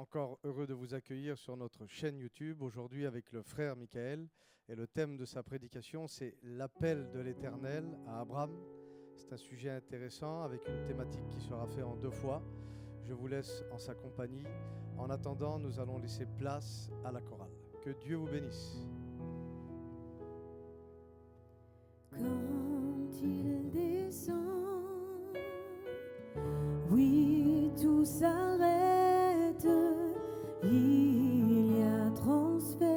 encore heureux de vous accueillir sur notre chaîne YouTube, aujourd'hui avec le frère Michael. Et le thème de sa prédication, c'est l'appel de l'Éternel à Abraham. C'est un sujet intéressant avec une thématique qui sera faite en 2 fois. Je vous laisse en sa compagnie. En attendant, nous allons laisser place à la chorale. Que Dieu vous bénisse. Quand il descend, oui, tout s'arrête, il y a transfert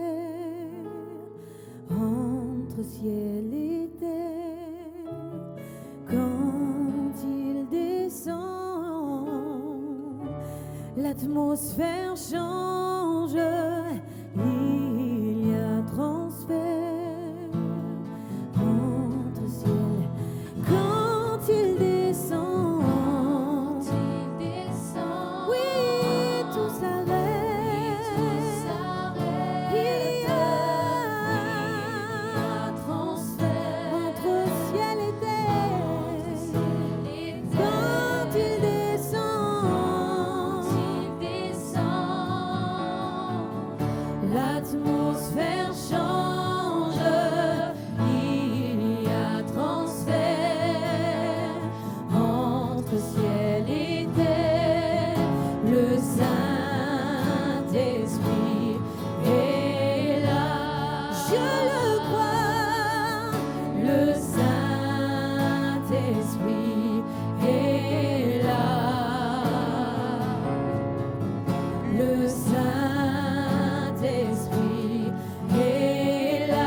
entre ciel et terre. Quand il descend, l'atmosphère change, il y a transfert. Quand il descend, oui, tout s'arrête, il y a transfert entre ciel et terre. Quand il descend, l'atmosphère change. Ciel et terre, le Saint-Esprit est là. Je le crois, le Saint-Esprit est là. Le Saint-Esprit est là.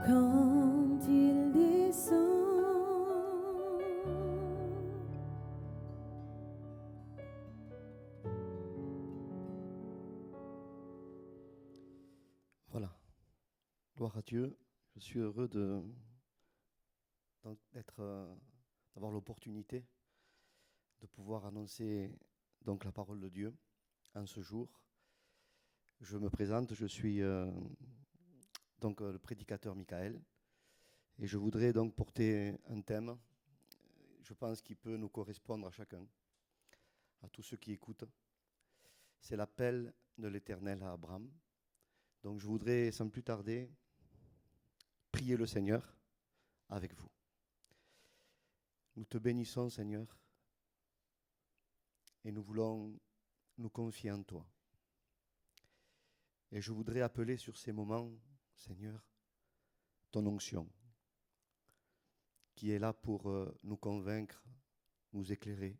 quand il descend. Voilà. Gloire à Dieu. Je suis heureux d'avoir l'opportunité de pouvoir annoncer donc la parole de Dieu en ce jour. Je me présente, je suis le prédicateur Michael et je voudrais donc porter un thème, je pense qui peut nous correspondre à chacun, à tous ceux qui écoutent. C'est l'appel de l'Éternel à Abraham. Donc je voudrais sans plus tarder prier le Seigneur avec vous. Nous te bénissons, Seigneur, et nous voulons nous confier en toi. Et je voudrais appeler sur ces moments, Seigneur, ton onction, qui est là pour nous convaincre, nous éclairer,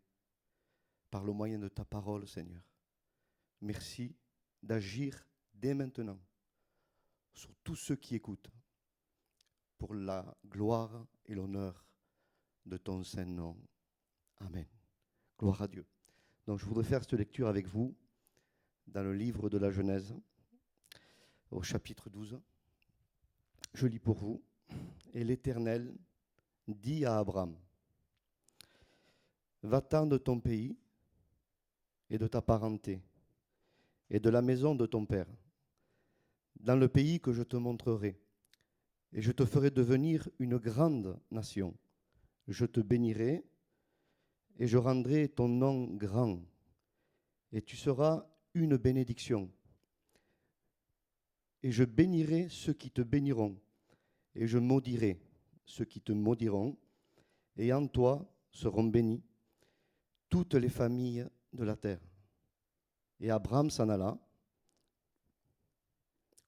par le moyen de ta parole, Seigneur. Merci d'agir dès maintenant sur tous ceux qui écoutent, pour la gloire et l'honneur de ton saint nom. Amen. Gloire à Dieu. Donc je voudrais faire cette lecture avec vous dans le livre de la Genèse, au chapitre 12. Je lis pour vous. Et l'Éternel dit à Abraham, va-t'en de ton pays et de ta parenté et de la maison de ton père, dans le pays que je te montrerai, et je te ferai devenir une grande nation. Je te bénirai et je rendrai ton nom grand, et tu seras une bénédiction. Et je bénirai ceux qui te béniront, et je maudirai ceux qui te maudiront, et en toi seront bénies toutes les familles de la terre. Et Abraham s'en alla,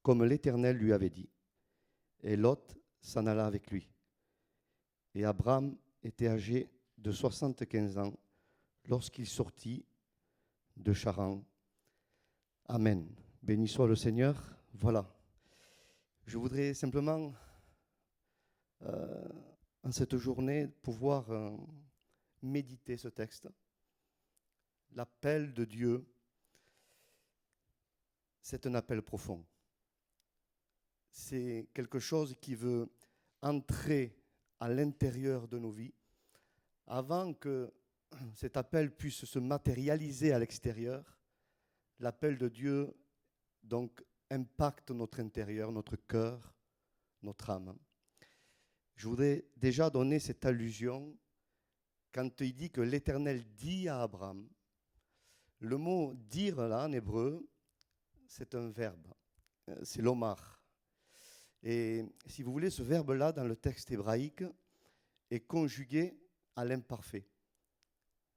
comme l'Éternel lui avait dit, et Lot s'en alla avec lui. Et Abraham était âgé de 75 ans lorsqu'il sortit de Charan. Amen. Béni soit le Seigneur. Voilà. Je voudrais simplement, en cette journée, pouvoir méditer ce texte. L'appel de Dieu, c'est un appel profond. C'est quelque chose qui veut entrer à l'intérieur de nos vies avant que cet appel puisse se matérialiser à l'extérieur. L'appel de Dieu, donc, impacte notre intérieur, notre cœur, notre âme. Je voudrais déjà donner cette allusion quand il dit que l'Éternel dit à Abraham. Le mot « dire » là, en hébreu, c'est un verbe, c'est l'omar. Et si vous voulez, ce verbe-là, dans le texte hébraïque, est conjugué à l'imparfait.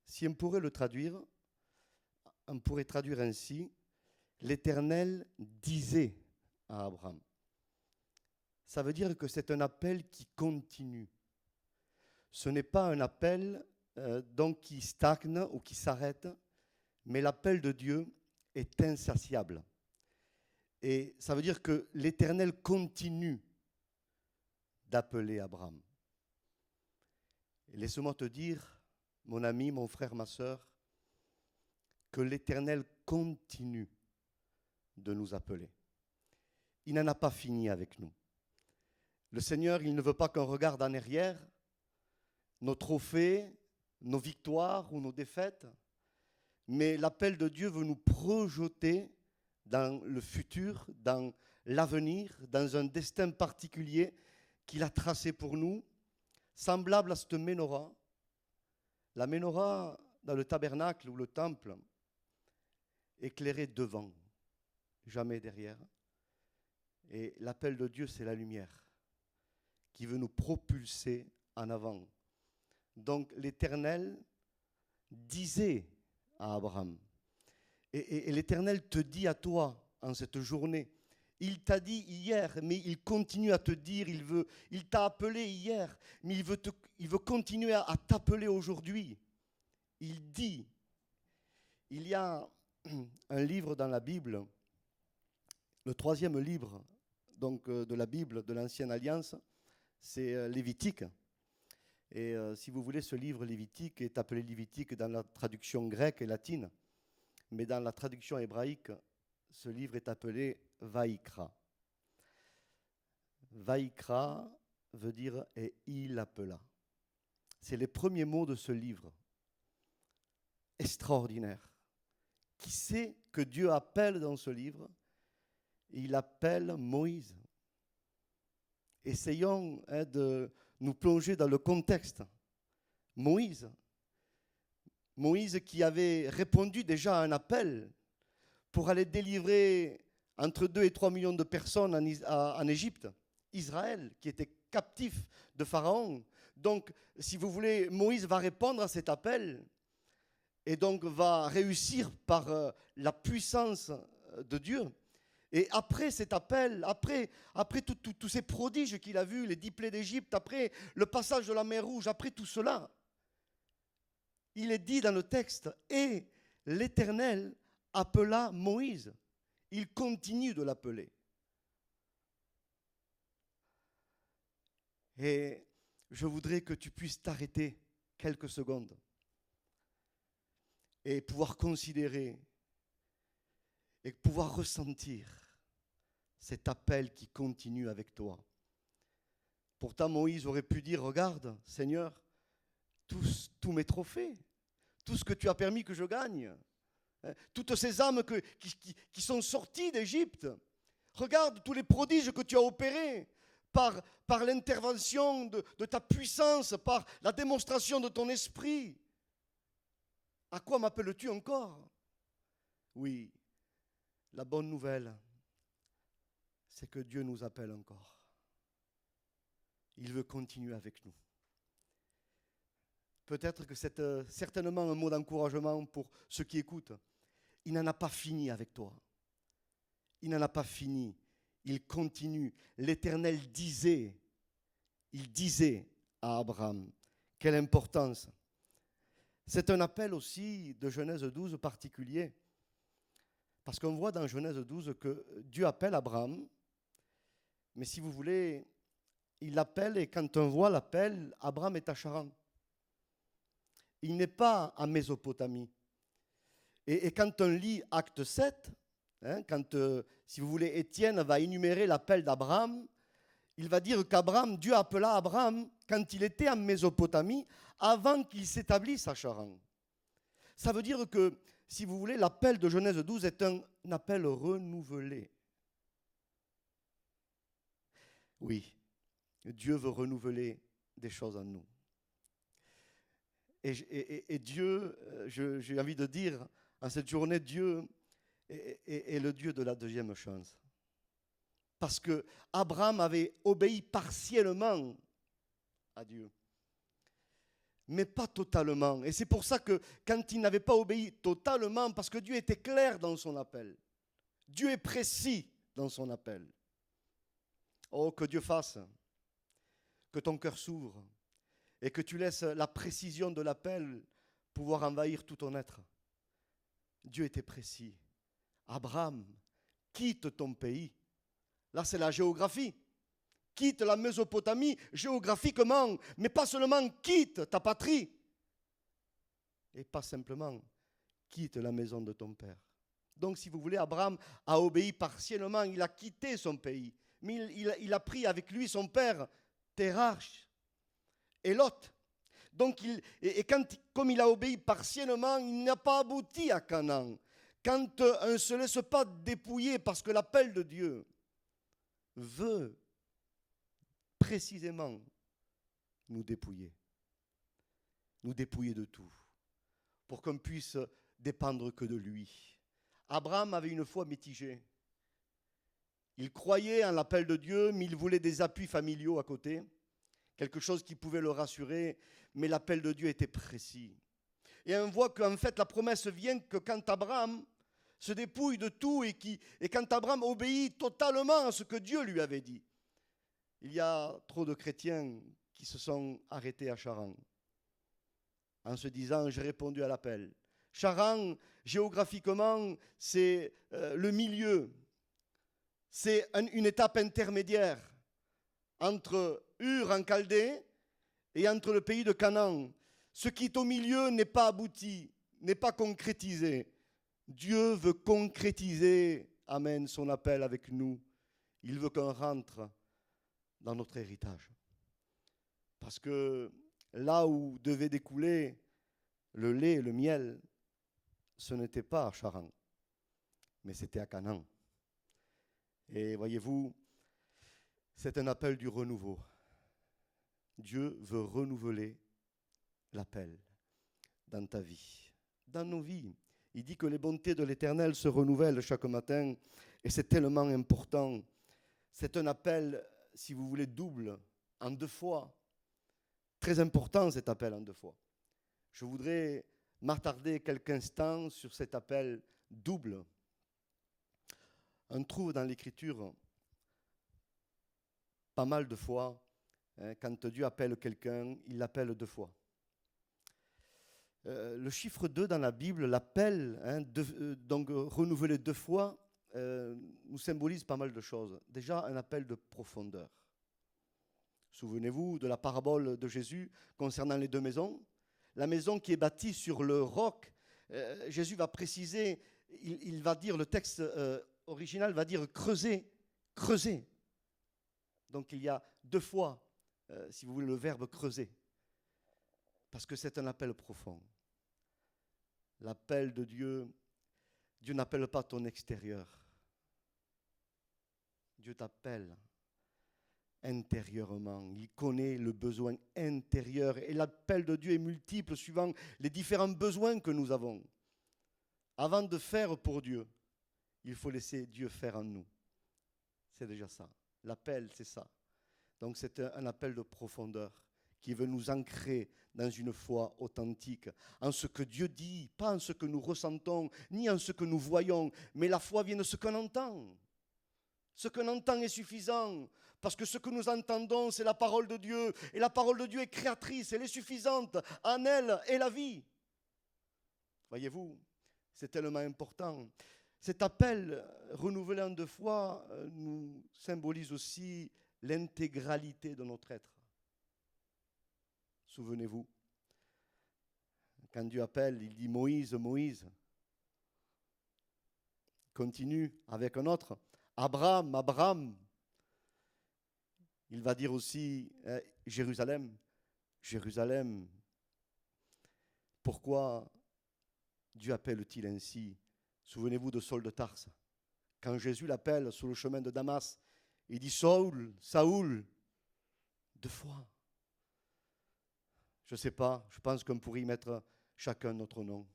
Si on pourrait le traduire, on pourrait traduire ainsi, l'Éternel disait à Abraham. Ça veut dire que c'est un appel qui continue. Ce n'est pas un appel donc qui stagne ou qui s'arrête, mais l'appel de Dieu est insatiable. Et ça veut dire que l'Éternel continue d'appeler Abraham. Et laisse-moi te dire, mon ami, mon frère, ma sœur, que l'Éternel continue de nous appeler. Il n'en a pas fini avec nous. Le Seigneur, il ne veut pas qu'on regarde en arrière nos trophées, nos victoires ou nos défaites, mais l'appel de Dieu veut nous projeter dans le futur, dans l'avenir, dans un destin particulier qu'il a tracé pour nous, semblable à cette menorah. La menorah dans le tabernacle ou le temple, éclairée devant, jamais derrière. Et l'appel de Dieu, c'est la lumière qui veut nous propulser en avant. Donc l'Éternel disait à Abraham, et l'Éternel te dit à toi en cette journée, il t'a dit hier, mais il continue à te dire, il t'a appelé hier, mais il veut continuer à t'appeler aujourd'hui. Il dit, il y a un livre dans la Bible, le 3e livre donc, de la Bible, de l'Ancienne Alliance, c'est Lévitique. Et si vous voulez, ce livre Lévitique est appelé Lévitique dans la traduction grecque et latine. Mais dans la traduction hébraïque, ce livre est appelé Vaïkra. Vaïkra veut dire « et il appela ». C'est les premiers mots de ce livre. Extraordinaire. Qui sait que Dieu appelle dans ce livre? Il appelle Moïse. Essayons de nous plonger dans le contexte. Moïse qui avait répondu déjà à un appel pour aller délivrer entre 2 et 3 millions de personnes en Égypte, Israël, qui était captif de Pharaon. Donc, si vous voulez, Moïse va répondre à cet appel et donc va réussir par la puissance de Dieu. Et après cet appel, après tous ces prodiges qu'il a vus, les 10 plaies d'Égypte, après le passage de la mer Rouge, après tout cela, il est dit dans le texte, et l'Éternel appela Moïse. Il continue de l'appeler. Et je voudrais que tu puisses t'arrêter quelques secondes et pouvoir considérer et pouvoir ressentir cet appel qui continue avec toi. Pourtant, Moïse aurait pu dire, regarde, Seigneur, tous mes trophées, tout ce que tu as permis que je gagne, toutes ces âmes qui sont sorties d'Égypte, regarde tous les prodiges que tu as opérés par l'intervention de ta puissance, par la démonstration de ton esprit. À quoi m'appelles-tu encore? Oui, la bonne nouvelle, c'est que Dieu nous appelle encore. Il veut continuer avec nous. Peut-être que c'est certainement un mot d'encouragement pour ceux qui écoutent. Il n'en a pas fini avec toi. Il n'en a pas fini. Il continue. L'Éternel disait, il disait à Abraham, quelle importance. C'est un appel aussi de Genèse 12 particulier. Parce qu'on voit dans Genèse 12 que Dieu appelle Abraham, mais si vous voulez, il l'appelle et quand on voit l'appel, Abraham est à Charan. Il n'est pas en Mésopotamie. Et quand on lit Acte 7, quand, si vous voulez, Étienne va énumérer l'appel d'Abraham, il va dire qu'Abraham, Dieu appela Abraham quand il était en Mésopotamie, avant qu'il s'établisse à Charan. Ça veut dire que, si vous voulez, l'appel de Genèse 12 est un appel renouvelé. Oui, Dieu veut renouveler des choses en nous. Et Dieu, j'ai envie de dire, en cette journée, Dieu est le Dieu de la deuxième chance. Parce que Abraham avait obéi partiellement à Dieu, mais pas totalement. Et c'est pour ça que quand il n'avait pas obéi totalement, parce que Dieu était clair dans son appel, Dieu est précis dans son appel. Oh, que Dieu fasse, que ton cœur s'ouvre, et que tu laisses la précision de l'appel pouvoir envahir tout ton être. Dieu était précis. Abraham, quitte ton pays. Là, c'est la géographie. Quitte la Mésopotamie géographiquement, mais pas seulement quitte ta patrie. Et pas simplement quitte la maison de ton père. Donc, si vous voulez, Abraham a obéi partiellement. Il a quitté son pays. Mais il a pris avec lui son père, Térach, et Lot. Donc, comme il a obéi partiellement, il n'a pas abouti à Canaan. Quand on ne se laisse pas dépouiller, parce que l'appel de Dieu veut précisément nous dépouiller de tout, pour qu'on puisse dépendre que de lui. Abraham avait une foi mitigée. Il croyait en l'appel de Dieu, mais il voulait des appuis familiaux à côté, quelque chose qui pouvait le rassurer, mais l'appel de Dieu était précis. Et on voit qu'en fait la promesse vient que quand Abraham se dépouille de tout et quand Abraham obéit totalement à ce que Dieu lui avait dit. Il y a trop de chrétiens qui se sont arrêtés à Charan en se disant « j'ai répondu à l'appel ». Charan, géographiquement, c'est le milieu. C'est une étape intermédiaire entre Ur en Chaldée et entre le pays de Canaan. Ce qui est au milieu n'est pas abouti, n'est pas concrétisé. Dieu veut concrétiser, amen, son appel avec nous. Il veut qu'on rentre dans notre héritage. Parce que là où devait découler le lait et le miel, ce n'était pas à Charan, mais c'était à Canaan. Et voyez-vous, c'est un appel du renouveau. Dieu veut renouveler l'appel dans ta vie, dans nos vies. Il dit que les bontés de l'Éternel se renouvellent chaque matin et c'est tellement important. C'est un appel, si vous voulez, double, en 2 fois. Très important cet appel en 2 fois. Je voudrais m'attarder quelques instants sur cet appel double. On trouve dans l'Écriture pas mal de fois, quand Dieu appelle quelqu'un, il l'appelle 2 fois. Le chiffre 2 dans la Bible, l'appel, donc renouvelé 2 fois, nous symbolise pas mal de choses. Déjà, un appel de profondeur. Souvenez-vous de la parabole de Jésus concernant les 2 maisons. La maison qui est bâtie sur le roc, Jésus va préciser, il va dire, le texte original va dire creuser, creuser. Donc il y a 2 fois, si vous voulez, le verbe creuser. Parce que c'est un appel profond. L'appel de Dieu, Dieu n'appelle pas ton extérieur. Dieu t'appelle intérieurement. Il connaît le besoin intérieur. Et l'appel de Dieu est multiple suivant les différents besoins que nous avons. Avant de faire pour Dieu, il faut laisser Dieu faire en nous. C'est déjà ça. L'appel, c'est ça. Donc c'est un appel de profondeur qui veut nous ancrer dans une foi authentique, en ce que Dieu dit, pas en ce que nous ressentons, ni en ce que nous voyons, mais la foi vient de ce qu'on entend. Ce qu'on entend est suffisant, parce que ce que nous entendons, c'est la parole de Dieu, et la parole de Dieu est créatrice, elle est suffisante, en elle est la vie. Voyez-vous, c'est tellement important. Cet appel renouvelé en 2 fois nous symbolise aussi l'intégralité de notre être. Souvenez-vous, quand Dieu appelle, il dit Moïse, Moïse. Continue avec un autre, Abraham, Abraham. Il va dire aussi Jérusalem, Jérusalem. Pourquoi Dieu appelle-t-il ainsi? Souvenez-vous de Saul de Tarse. Quand Jésus l'appelle sur le chemin de Damas, il dit Saul, Saoul, 2 fois. Je ne sais pas, je pense qu'on pourrait y mettre chacun notre nom.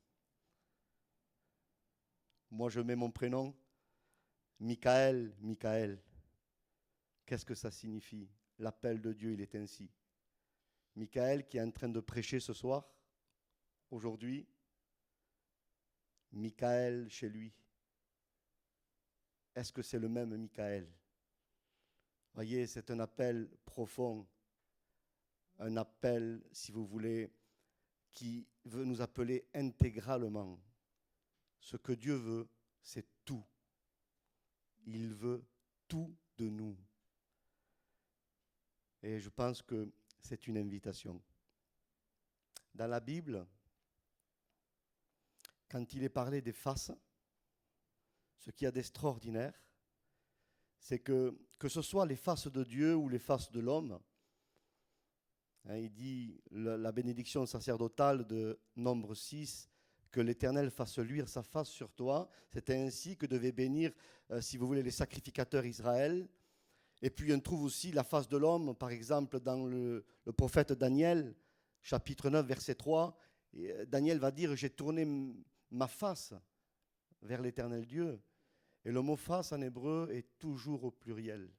Moi, je mets mon prénom, Michael, Michael. Qu'est-ce que ça signifie? L'appel de Dieu, il est ainsi. Michael qui est en train de prêcher ce soir, aujourd'hui, Michael chez lui. Est-ce que c'est le même Michael? Voyez, c'est un appel profond. Un appel, si vous voulez, qui veut nous appeler intégralement. Ce que Dieu veut, c'est tout. Il veut tout de nous. Et je pense que c'est une invitation. Dans la Bible, quand il est parlé des faces, ce qu'il y a d'extraordinaire, c'est que ce soit les faces de Dieu ou les faces de l'homme, il dit, la bénédiction sacerdotale de Nombre 6, que l'Éternel fasse luire sa face sur toi. C'était ainsi que devaient bénir, si vous voulez, les sacrificateurs Israël. Et puis on trouve aussi la face de l'homme, par exemple, dans le prophète Daniel, chapitre 9, verset 3. Et Daniel va dire, j'ai tourné ma face vers l'Éternel Dieu. Et le mot face en hébreu est toujours au pluriel.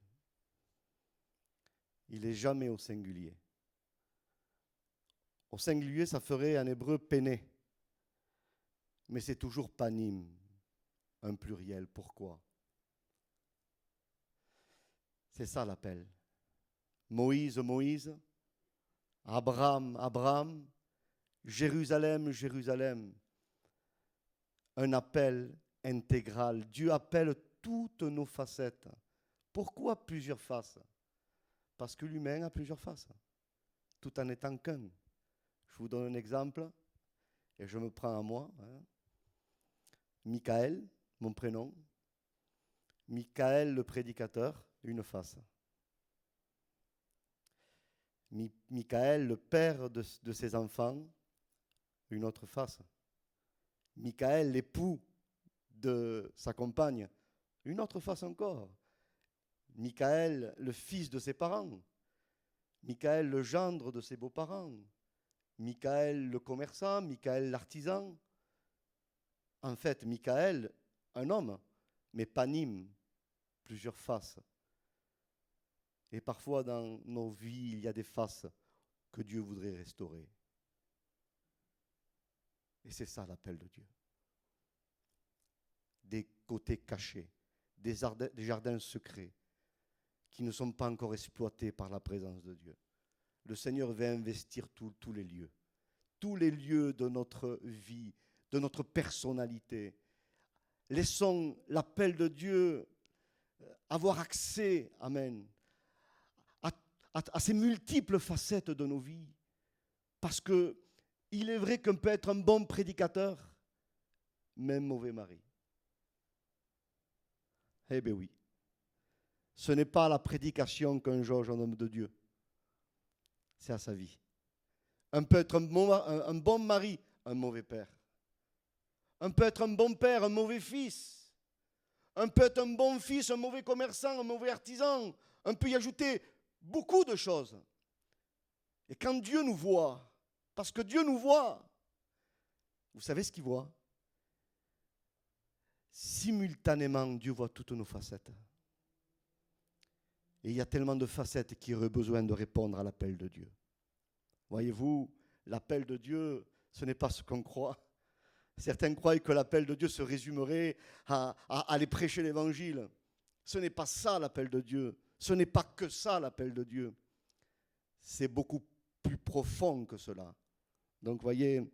Il n'est jamais au singulier. Au singulier, ça ferait en hébreu péné. Mais c'est toujours panim, un pluriel. Pourquoi? C'est ça l'appel. Moïse, Moïse. Abraham, Abraham. Jérusalem, Jérusalem. Un appel intégral. Dieu appelle toutes nos facettes Pourquoi plusieurs faces? Parce que l'humain a plusieurs faces, tout en étant qu'un. Je vous donne un exemple, et je me prends à moi. Michael, mon prénom. Michael, le prédicateur, une face. Michael, le père de ses enfants, une autre face. Michael, l'époux de sa compagne, une autre face encore. Michael, le fils de ses parents. Michael, le gendre de ses beaux-parents. Michael, le commerçant. Michael, l'artisan. En fait, Michael, un homme, mais Panim, plusieurs faces. Et parfois dans nos vies, il y a des faces que Dieu voudrait restaurer. Et c'est ça l'appel de Dieu. Des côtés cachés, des jardins secrets qui ne sont pas encore exploités par la présence de Dieu. Le Seigneur veut investir tous les lieux de notre vie, de notre personnalité. Laissons l'appel de Dieu avoir accès, amen, à ces multiples facettes de nos vies. Parce que il est vrai qu'on peut être un bon prédicateur, mais un mauvais mari. Eh bien oui. Ce n'est pas à la prédication qu'un jauge un homme de Dieu. C'est à sa vie. On peut être un bon mari, un mauvais père. On peut être un bon père, un mauvais fils. On peut être un bon fils, un mauvais commerçant, un mauvais artisan. On peut y ajouter beaucoup de choses. Et quand Dieu nous voit, parce que Dieu nous voit, vous savez ce qu'il voit? Simultanément, Dieu voit toutes nos facettes. Et il y a tellement de facettes qui auraient besoin de répondre à l'appel de Dieu. Voyez-vous, l'appel de Dieu, ce n'est pas ce qu'on croit. Certains croient que l'appel de Dieu se résumerait à aller prêcher l'évangile. Ce n'est pas ça l'appel de Dieu. Ce n'est pas que ça l'appel de Dieu. C'est beaucoup plus profond que cela. Donc voyez,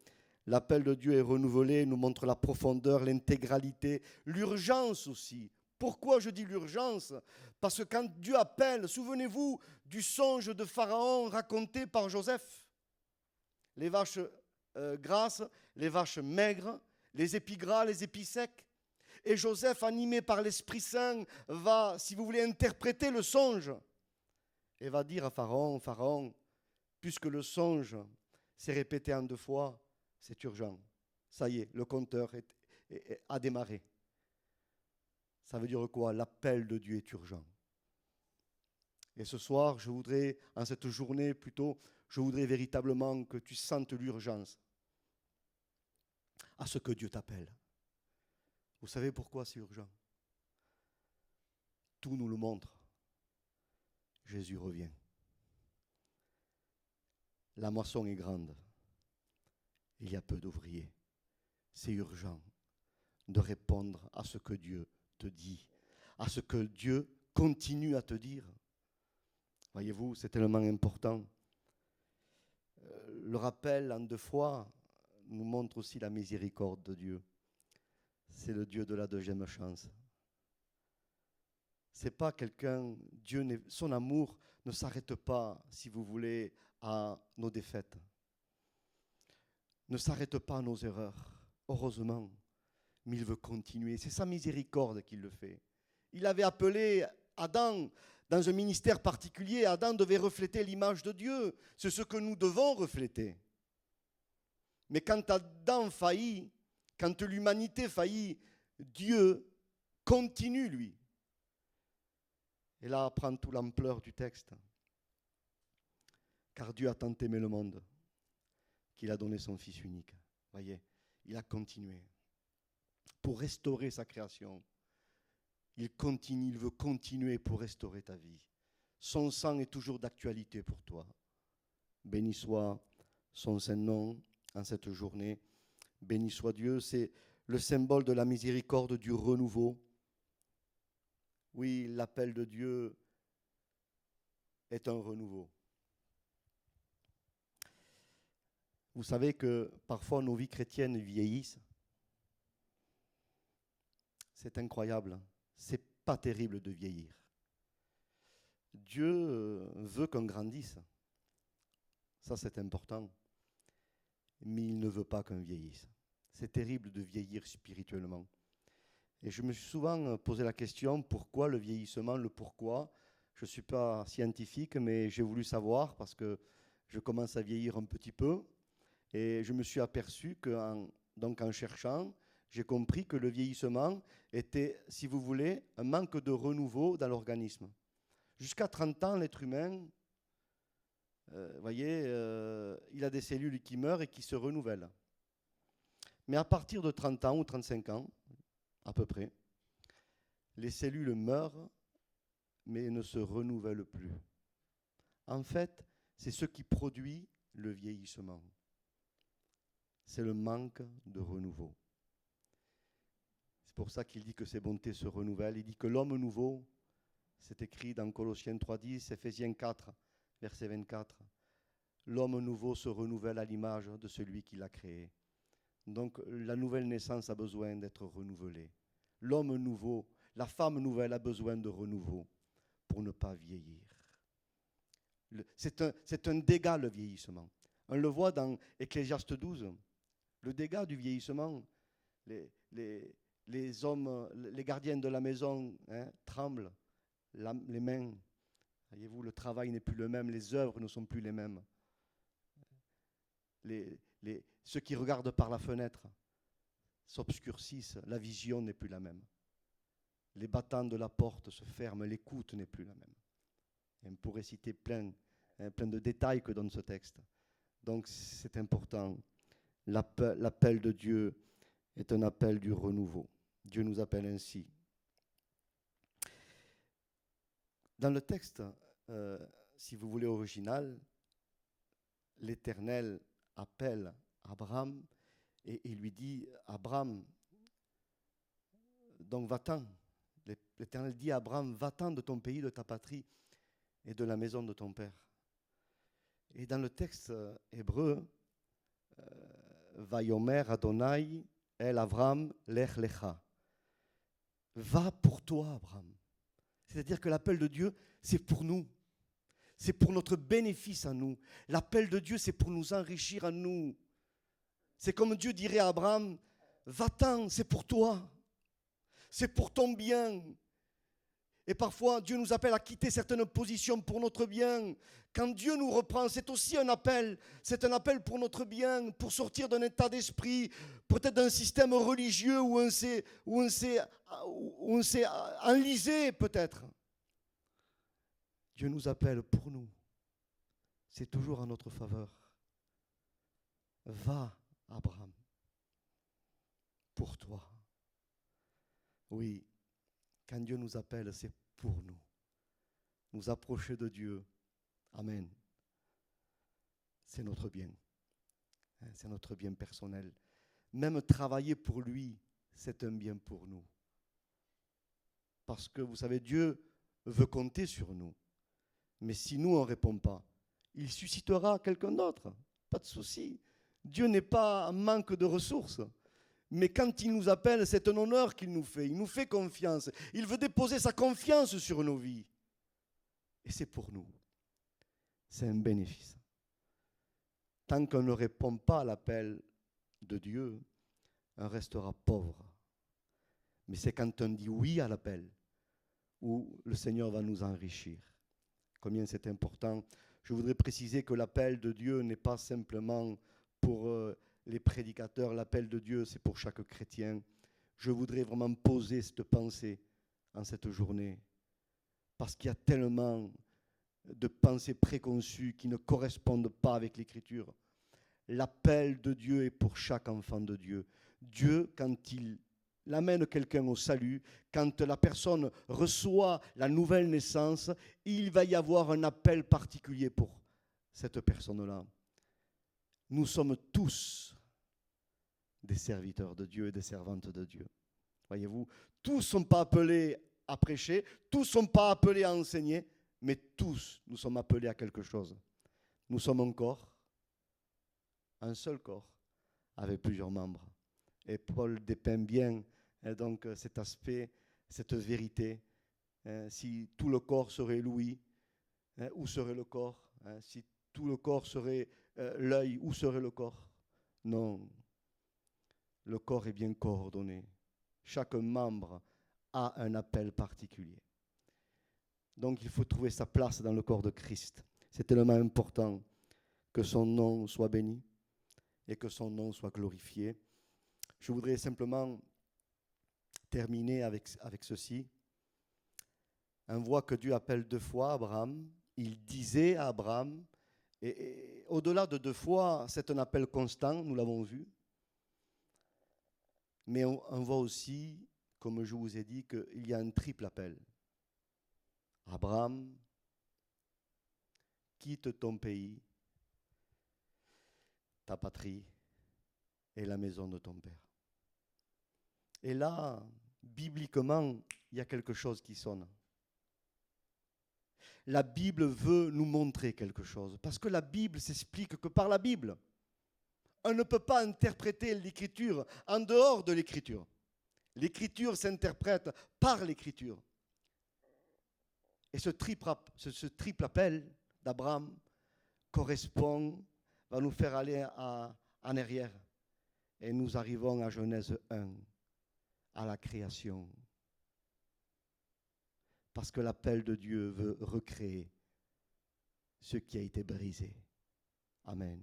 l'appel de Dieu est renouvelé, nous montre la profondeur, l'intégralité, l'urgence aussi. Pourquoi je dis l'urgence? Parce que quand Dieu appelle, souvenez-vous du songe de Pharaon raconté par Joseph. Les vaches grasses, les vaches maigres, les épis gras, les épis secs. Et Joseph, animé par l'Esprit Saint, va, si vous voulez, interpréter le songe. Et va dire à Pharaon, Pharaon, puisque le songe s'est répété en 2 fois, c'est urgent. Ça y est, le compteur a démarré. Ça veut dire quoi? L'appel de Dieu est urgent. Et ce soir, je voudrais, en cette journée plutôt, je voudrais véritablement que tu sentes l'urgence à ce que Dieu t'appelle. Vous savez pourquoi c'est urgent? Tout nous le montre. Jésus revient. La moisson est grande. Il y a peu d'ouvriers. C'est urgent de répondre à ce que Dieu te dit, à ce que Dieu continue à te dire. Voyez-vous, c'est tellement important. Le rappel en 2 fois nous montre aussi la miséricorde de Dieu. C'est le Dieu de la 2e chance. C'est pas quelqu'un, son amour ne s'arrête pas, si vous voulez, à nos défaites. Ne s'arrête pas à nos erreurs, heureusement. Mais il veut continuer. C'est sa miséricorde qui le fait. Il avait appelé Adam dans un ministère particulier. Adam devait refléter l'image de Dieu. C'est ce que nous devons refléter. Mais quand Adam faillit, quand l'humanité faillit, Dieu continue, lui. Et là prend toute l'ampleur du texte. Car Dieu a tant aimé le monde qu'il a donné son Fils unique. Voyez, il a continué. Pour restaurer sa création. Il veut continuer pour restaurer ta vie. Son sang est toujours d'actualité pour toi. Béni soit son saint nom en cette journée. Béni soit Dieu, c'est le symbole de la miséricorde, du renouveau. Oui, l'appel de Dieu est un renouveau. Vous savez que parfois nos vies chrétiennes vieillissent. C'est incroyable. C'est pas terrible de vieillir. Dieu veut qu'on grandisse. Ça, c'est important. Mais il ne veut pas qu'on vieillisse. C'est terrible de vieillir spirituellement. Et je me suis souvent posé la question, pourquoi le vieillissement, le pourquoi? Je ne suis pas scientifique, mais j'ai voulu savoir parce que je commence à vieillir un petit peu. Et je me suis aperçu qu'en cherchant, j'ai compris que le vieillissement était, si vous voulez, un manque de renouveau dans l'organisme. Jusqu'à 30 ans, l'être humain, voyez, il a des cellules qui meurent et qui se renouvellent. Mais à partir de 30 ans ou 35 ans, à peu près, les cellules meurent, mais ne se renouvellent plus. En fait, c'est ce qui produit le vieillissement. C'est le manque de renouveau. C'est pour ça qu'il dit que ses bontés se renouvellent. Il dit que l'homme nouveau, c'est écrit dans Colossiens 3.10, Éphésiens 4, verset 24. L'homme nouveau se renouvelle à l'image de celui qui l'a créé. Donc la nouvelle naissance a besoin d'être renouvelée. L'homme nouveau, la femme nouvelle a besoin de renouveau pour ne pas vieillir. C'est un dégât, le vieillissement. On le voit dans Ecclésiaste 12. Le dégât du vieillissement, les hommes, les gardiens de la maison tremblent, les mains. Voyez-vous, le travail n'est plus le même, les œuvres ne sont plus les mêmes. Ceux qui regardent par la fenêtre s'obscurcissent, la vision n'est plus la même. Les battants de la porte se ferment, l'écoute n'est plus la même. Et on pourrait citer plein de détails que donne ce texte. Donc c'est important. L'appel de Dieu est un appel du renouveau. Dieu nous appelle ainsi. Dans le texte, si vous voulez original, l'Éternel appelle Abraham et il lui dit, Abraham, donc va-t'en. L'Éternel dit à Abraham, va-t'en de ton pays, de ta patrie et de la maison de ton père. Et dans le texte hébreu, Vayomer Adonai el Avram lech lecha. Va pour toi, Abraham. C'est-à-dire que l'appel de Dieu, c'est pour nous. C'est pour notre bénéfice à nous. L'appel de Dieu, c'est pour nous enrichir à nous. C'est comme Dieu dirait à Abraham, va-t'en, c'est pour toi. C'est pour ton bien. Et parfois, Dieu nous appelle à quitter certaines positions pour notre bien. Quand Dieu nous reprend, c'est aussi un appel. C'est un appel pour notre bien, pour sortir d'un état d'esprit, peut-être d'un système religieux où on s'est enlisé, peut-être. Dieu nous appelle pour nous. C'est toujours en notre faveur. Va, Abraham, pour toi. Oui, quand Dieu nous appelle, c'est pour nous. Nous approcher de Dieu. Amen. C'est notre bien. C'est notre bien personnel. Même travailler pour lui, c'est un bien pour nous. Parce que, vous savez, Dieu veut compter sur nous. Mais si nous, on ne répond pas, il suscitera quelqu'un d'autre. Pas de souci. Dieu n'est pas en manque de ressources. Mais quand il nous appelle, c'est un honneur qu'il nous fait. Il nous fait confiance. Il veut déposer sa confiance sur nos vies. Et c'est pour nous. C'est un bénéfice. Tant qu'on ne répond pas à l'appel de Dieu, on restera pauvre. Mais c'est quand on dit oui à l'appel où le Seigneur va nous enrichir. Combien c'est important. Je voudrais préciser que l'appel de Dieu n'est pas simplement pour les prédicateurs. L'appel de Dieu, c'est pour chaque chrétien. Je voudrais vraiment poser cette pensée en cette journée. Parce qu'il y a tellement de pensées préconçues qui ne correspondent pas avec l'Écriture. L'appel de Dieu est pour chaque enfant de Dieu. Dieu, quand il amène quelqu'un au salut, quand la personne reçoit la nouvelle naissance, il va y avoir un appel particulier pour cette personne-là. Nous sommes tous des serviteurs de Dieu et des servantes de Dieu. Voyez-vous, tous ne sont pas appelés à prêcher, tous ne sont pas appelés à enseigner, mais tous nous sommes appelés à quelque chose. Nous sommes un seul corps, avec plusieurs membres. Et Paul dépeint bien donc cet aspect, cette vérité. Si tout le corps serait l'ouïe, Où serait le corps? Si tout le corps serait l'œil, où serait le corps? Non. Le corps est bien coordonné. Chaque membre a un appel particulier. Donc il faut trouver sa place dans le corps de Christ. C'est tellement important que son nom soit béni et que son nom soit glorifié. Je voudrais simplement terminer avec ceci. On voit que Dieu appelle 2 fois Abraham. Il disait à Abraham, et au-delà de 2 fois, c'est un appel constant, nous l'avons vu. Mais on voit aussi, comme je vous ai dit, qu'il y a un triple appel. Abraham, quitte ton pays, ta patrie et la maison de ton père. Et là, bibliquement, il y a quelque chose qui sonne. La Bible veut nous montrer quelque chose, parce que la Bible s'explique que par la Bible. On ne peut pas interpréter l'Écriture en dehors de l'Écriture. L'Écriture s'interprète par l'Écriture. Et ce triple appel d'Abraham correspond, va nous faire aller en arrière. Et nous arrivons à Genèse 1, à la création. Parce que l'appel de Dieu veut recréer ce qui a été brisé. Amen.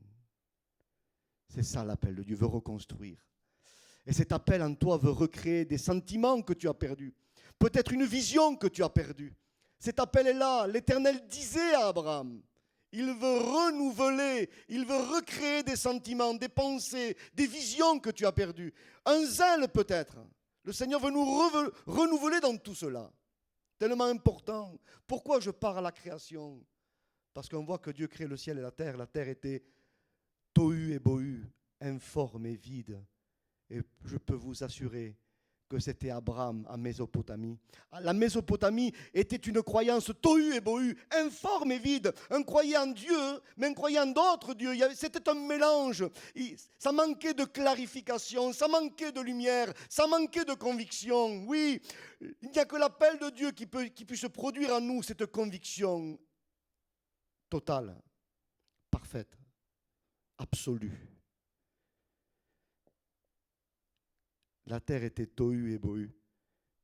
C'est ça l'appel de Dieu, veut reconstruire. Et cet appel en toi veut recréer des sentiments que tu as perdus. Peut-être une vision que tu as perdue. Cet appel est là. L'Éternel disait à Abraham, il veut renouveler, il veut recréer des sentiments, des pensées, des visions que tu as perdues. Un zèle peut-être. Le Seigneur veut nous renouveler dans tout cela. Tellement important. Pourquoi je pars à la création? Parce qu'on voit que Dieu crée le ciel et la terre. La terre était tohu et bohu, informe et vide. Et je peux vous assurer que c'était Abraham en Mésopotamie. La Mésopotamie était une croyance tohu et bohu, informe et vide. Un croyant en Dieu, mais un croyant d'autres dieux. C'était un mélange. Ça manquait de clarification, ça manquait de lumière, ça manquait de conviction. Oui, il n'y a que l'appel de Dieu qui puisse produire en nous cette conviction totale, parfaite, absolue. La terre était tohu et bohu.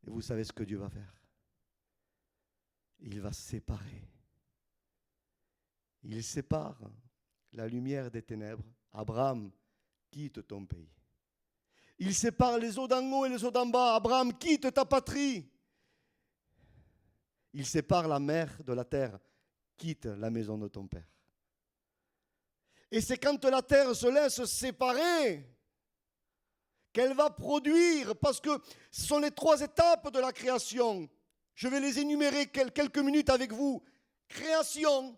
Et vous savez ce que Dieu va faire? Il va séparer. Il sépare la lumière des ténèbres. Abraham, quitte ton pays. Il sépare les eaux d'en haut et les eaux d'en bas. Abraham, quitte ta patrie. Il sépare la mer de la terre. Quitte la maison de ton père. Et c'est quand la terre se laisse séparer qu'elle va produire, parce que ce sont les 3 étapes de la création. Je vais les énumérer quelques minutes avec vous. Création,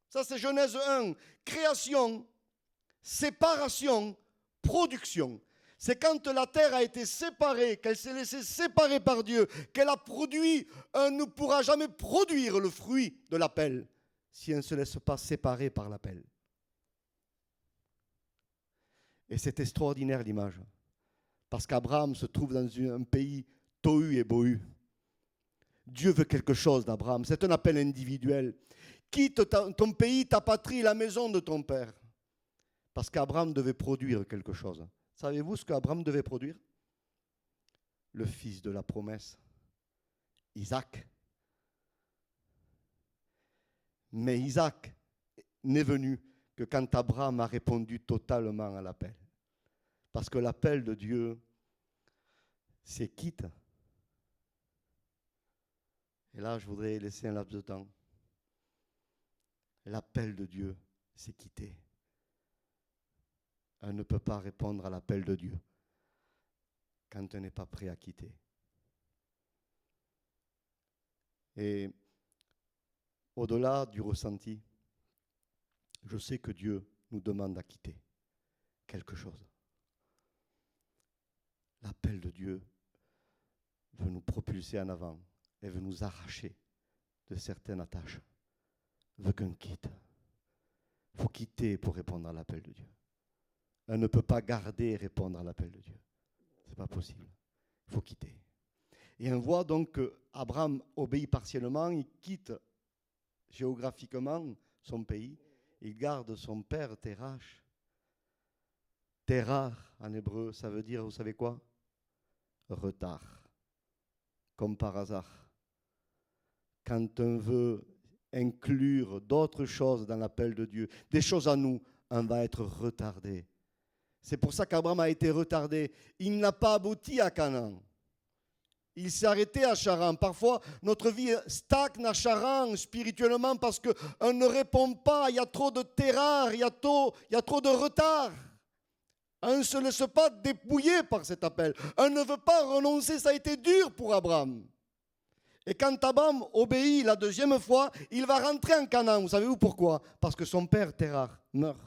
ça c'est Genèse 1. Création, séparation, production. C'est quand la terre a été séparée, qu'elle s'est laissée séparer par Dieu, qu'elle a produit, on ne pourra jamais produire le fruit de l'appel si on ne se laisse pas séparer par l'appel. Et c'est extraordinaire l'image. Parce qu'Abraham se trouve dans un pays tohu et bohu. Dieu veut quelque chose d'Abraham. C'est un appel individuel. Quitte ton pays, ta patrie, la maison de ton père. Parce qu'Abraham devait produire quelque chose. Savez-vous ce qu'Abraham devait produire? Le fils de la promesse, Isaac. Mais Isaac n'est venu que quand Abraham a répondu totalement à l'appel. Parce que l'appel de Dieu, c'est quitte. Et là, je voudrais laisser un laps de temps. L'appel de Dieu, c'est quitter. On ne peut pas répondre à l'appel de Dieu quand on n'est pas prêt à quitter. Et au-delà du ressenti, je sais que Dieu nous demande à quitter quelque chose. L'appel de Dieu veut nous propulser en avant et veut nous arracher de certaines attaches. Veut qu'on quitte. Il faut quitter pour répondre à l'appel de Dieu. On ne peut pas garder et répondre à l'appel de Dieu. Ce n'est pas possible. Il faut quitter. Et on voit donc qu'Abraham obéit partiellement, il quitte géographiquement son pays, il garde son père Terach. Terach, en hébreu, ça veut dire, vous savez quoi? Retard. Comme par hasard. Quand on veut inclure d'autres choses dans l'appel de Dieu, des choses à nous, on va être retardé. C'est pour ça qu'Abraham a été retardé. Il n'a pas abouti à Canaan. Il s'est arrêté à Charan. Parfois, notre vie stagne à Charan spirituellement parce qu'on ne répond pas. Il y a trop de terreur, il y a trop de retard. On ne se laisse pas dépouiller par cet appel. On ne veut pas renoncer. Ça a été dur pour Abraham. Et quand Abraham obéit la deuxième fois, il va rentrer en Canaan. Vous savez-vous pourquoi? Parce que son père, Terach, meurt.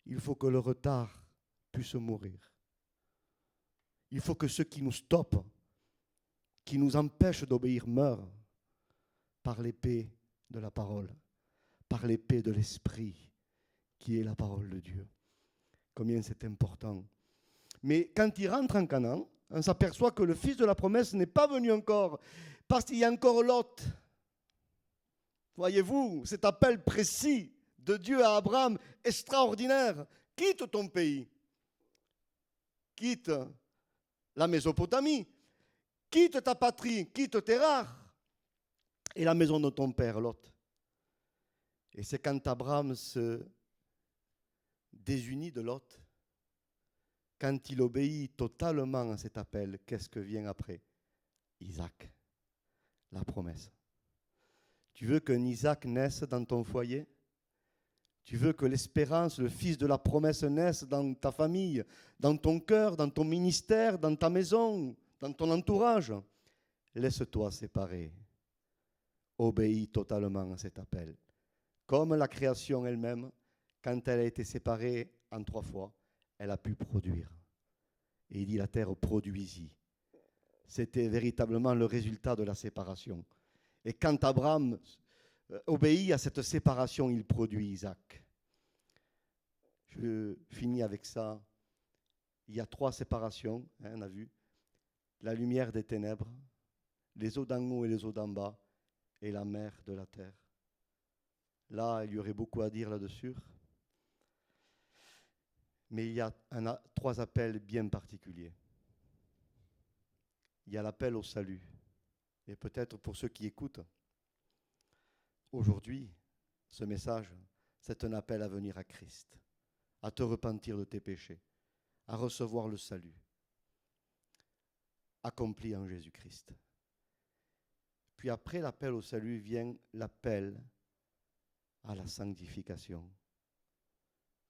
Il faut que le retard puisse mourir. Il faut que ceux qui nous stoppent, qui nous empêchent d'obéir, meurent par l'épée de la parole, par l'épée de l'esprit, qui est la parole de Dieu. Combien c'est important. Mais quand il rentre en Canaan, on s'aperçoit que le fils de la promesse n'est pas venu encore, parce qu'il y a encore Lot. Voyez-vous, cet appel précis de Dieu à Abraham, extraordinaire. Quitte ton pays, quitte la Mésopotamie, quitte ta patrie, quitte tes rares et la maison de ton père Lot. Et c'est quand Abraham se désunit de Lot, quand il obéit totalement à cet appel, qu'est-ce que vient après? Isaac, la promesse. Tu veux qu'un Isaac naisse dans ton foyer? Tu veux que l'espérance, le fils de la promesse naisse dans ta famille, dans ton cœur, dans ton ministère, dans ta maison, dans ton entourage? Laisse-toi séparer. Obéis totalement à cet appel. Comme la création elle-même, quand elle a été séparée en 3 fois, elle a pu produire. Et il dit la terre produisit. C'était véritablement le résultat de la séparation. Et quand Abraham obéit à cette séparation, il produit Isaac. Je finis avec ça. Il y a 3 séparations, on a vu. La lumière des ténèbres, les eaux d'en haut et les eaux d'en bas, et la mer de la terre. Là, il y aurait beaucoup à dire là-dessus. Mais il y a 3 appels bien particuliers. Il y a l'appel au salut. Et peut-être pour ceux qui écoutent, aujourd'hui, ce message, c'est un appel à venir à Christ, à te repentir de tes péchés, à recevoir le salut accompli en Jésus-Christ. Puis après l'appel au salut vient l'appel à la sanctification.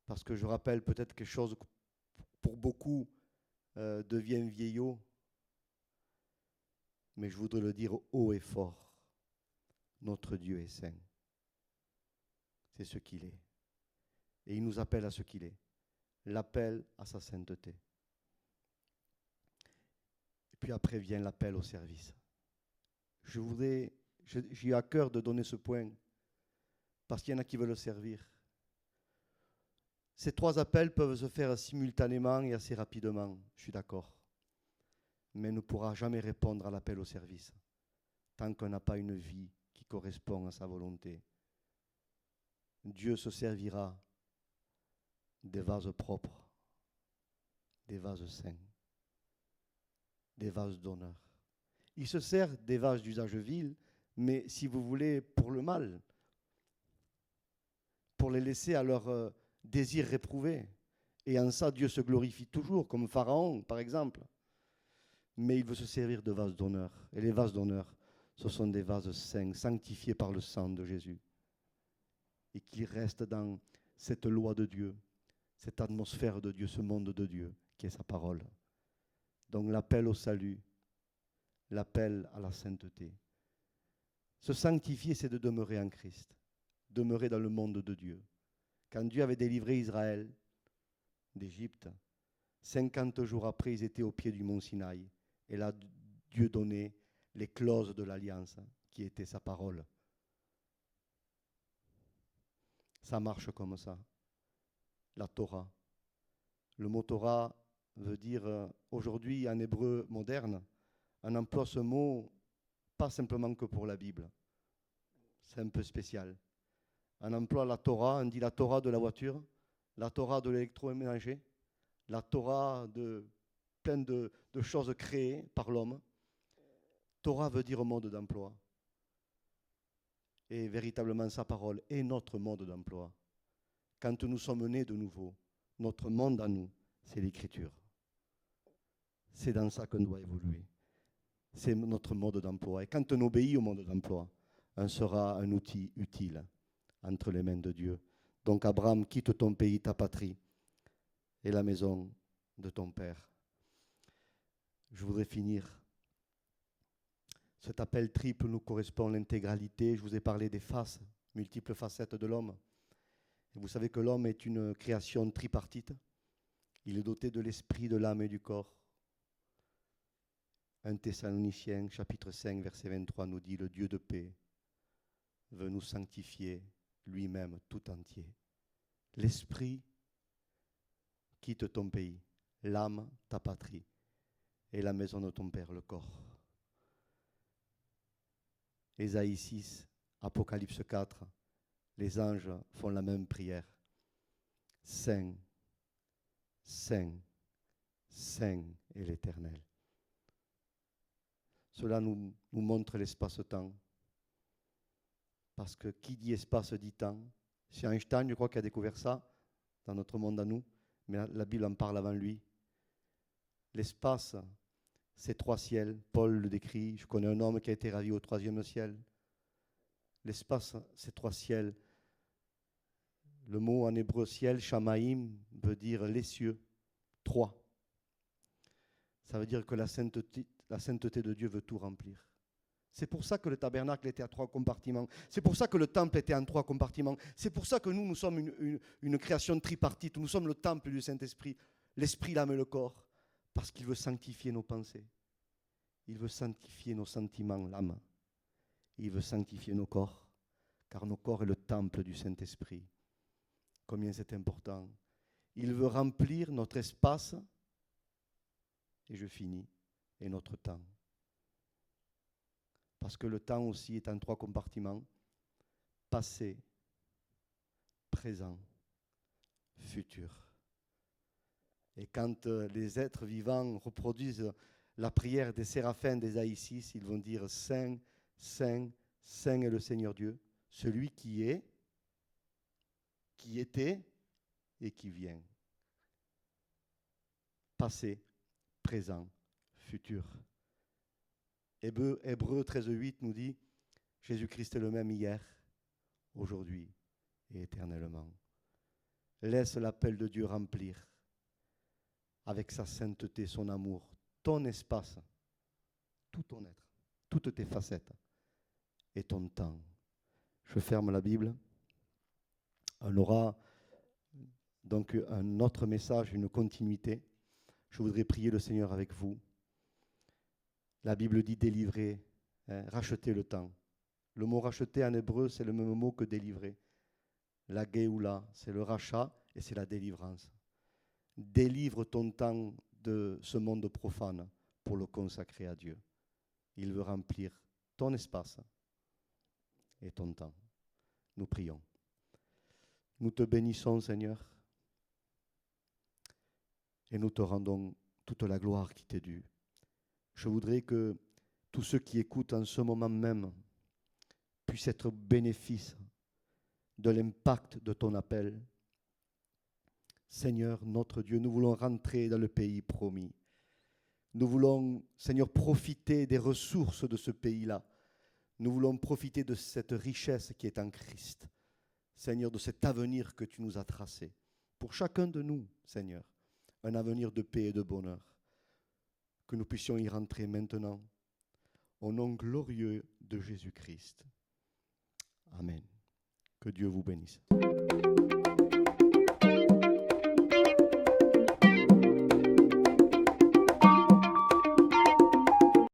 Parce que je rappelle peut-être quelque chose pour beaucoup devient vieillot, mais je voudrais le dire haut et fort. Notre Dieu est saint. C'est ce qu'il est. Et il nous appelle à ce qu'il est. L'appel à sa sainteté. Et puis après vient l'appel au service. J'ai eu à cœur de donner ce point, parce qu'il y en a qui veulent le servir. Ces 3 appels peuvent se faire simultanément et assez rapidement, je suis d'accord. Mais on ne pourra jamais répondre à l'appel au service tant qu'on n'a pas une vie qui correspond à sa volonté. Dieu se servira des vases propres, des vases saints, des vases d'honneur. Il se sert des vases d'usage vil, mais si vous voulez, pour le mal, pour les laisser à leur désir réprouvé. Et en ça, Dieu se glorifie toujours, comme Pharaon, par exemple. Mais il veut se servir de vases d'honneur. Et les vases d'honneur, ce sont des vases saints, sanctifiés par le sang de Jésus. Et qui restent dans cette loi de Dieu, cette atmosphère de Dieu, ce monde de Dieu, qui est sa parole. Donc l'appel au salut, l'appel à la sainteté. Se sanctifier, c'est de demeurer en Christ, demeurer dans le monde de Dieu. Quand Dieu avait délivré Israël d'Égypte, 50 jours après, ils étaient au pied du mont Sinaï. Et là, Dieu donnait les clauses de l'alliance, qui étaient sa parole. Ça marche comme ça. La Torah. Le mot Torah veut dire, aujourd'hui, en hébreu moderne, on emploie ce mot pas simplement que pour la Bible. c'est un peu spécial. On emploie la Torah, on dit la Torah de la voiture, la Torah de l'électroménager, la Torah de plein de choses créées par l'homme. Torah veut dire mode d'emploi. Et véritablement, sa parole est notre mode d'emploi. Quand nous sommes nés de nouveau, notre monde à nous, c'est l'Écriture. C'est dans ça qu'on doit évoluer. C'est notre mode d'emploi. Et quand on obéit au mode d'emploi, on sera un outil utile entre les mains de Dieu. Donc Abraham, quitte ton pays, ta patrie et la maison de ton père. Je voudrais finir. Cet appel triple nous correspond à l'intégralité. Je vous ai parlé des faces, multiples facettes de l'homme. Et vous savez que l'homme est une création tripartite. Il est doté de l'esprit, de l'âme et du corps. 1 Thessaloniciens, chapitre 5, verset 23, nous dit « Le Dieu de paix veut nous sanctifier lui-même tout entier. L'esprit quitte ton pays, l'âme ta patrie, et la maison de ton père, le corps. » Ésaïe 6, Apocalypse 4, les anges font la même prière. Saint, Saint, Saint est l'Éternel. Cela nous montre l'espace-temps. Parce que qui dit espace dit temps. C'est Einstein, je crois, qui a découvert ça dans notre monde à nous, mais la Bible en parle avant lui. L'espace, c'est 3 ciels. Paul le décrit. Je connais un homme qui a été ravi au 3e ciel. L'espace, c'est 3 ciels. Le mot en hébreu ciel, shamaïm, veut dire les cieux. 3. Ça veut dire que la sainteté de Dieu veut tout remplir. C'est pour ça que le tabernacle était à 3 compartiments. C'est pour ça que le temple était en 3 compartiments. C'est pour ça que nous sommes une création tripartite. Nous sommes le temple du Saint-Esprit, l'esprit, l'âme et le corps. Parce qu'il veut sanctifier nos pensées. Il veut sanctifier nos sentiments, l'âme. Il veut sanctifier nos corps. Car nos corps est le temple du Saint-Esprit. Combien c'est important. Il veut remplir notre espace, et je finis, et notre temps. Parce que le temps aussi est en 3 compartiments, passé, présent, futur. Et quand les êtres vivants reproduisent la prière des séraphins d'Ésaïe 6, ils vont dire « Saint, Saint, Saint est le Seigneur Dieu, celui qui est, qui était et qui vient. » Passé, présent, futur. Hébreux 13.8 nous dit « Jésus-Christ est le même hier, aujourd'hui et éternellement. » Laisse l'appel de Dieu remplir avec sa sainteté, son amour, ton espace, tout ton être, toutes tes facettes et ton temps. Je ferme la Bible. On aura donc un autre message, une continuité. Je voudrais prier le Seigneur avec vous. La Bible dit délivrer, racheter le temps. Le mot racheter en hébreu, c'est le même mot que délivrer. La Géoula, c'est le rachat et c'est la délivrance. Délivre ton temps de ce monde profane pour le consacrer à Dieu. Il veut remplir ton espace et ton temps. Nous prions. Nous te bénissons, Seigneur, et nous te rendons toute la gloire qui t'est due. Je voudrais que tous ceux qui écoutent en ce moment même puissent être bénéfices de l'impact de ton appel. Seigneur, notre Dieu, nous voulons rentrer dans le pays promis. Nous voulons, Seigneur, profiter des ressources de ce pays-là. Nous voulons profiter de cette richesse qui est en Christ. Seigneur, de cet avenir que tu nous as tracé. Pour chacun de nous, Seigneur, un avenir de paix et de bonheur. Que nous puissions y rentrer maintenant. Au nom glorieux de Jésus-Christ. Amen. Que Dieu vous bénisse.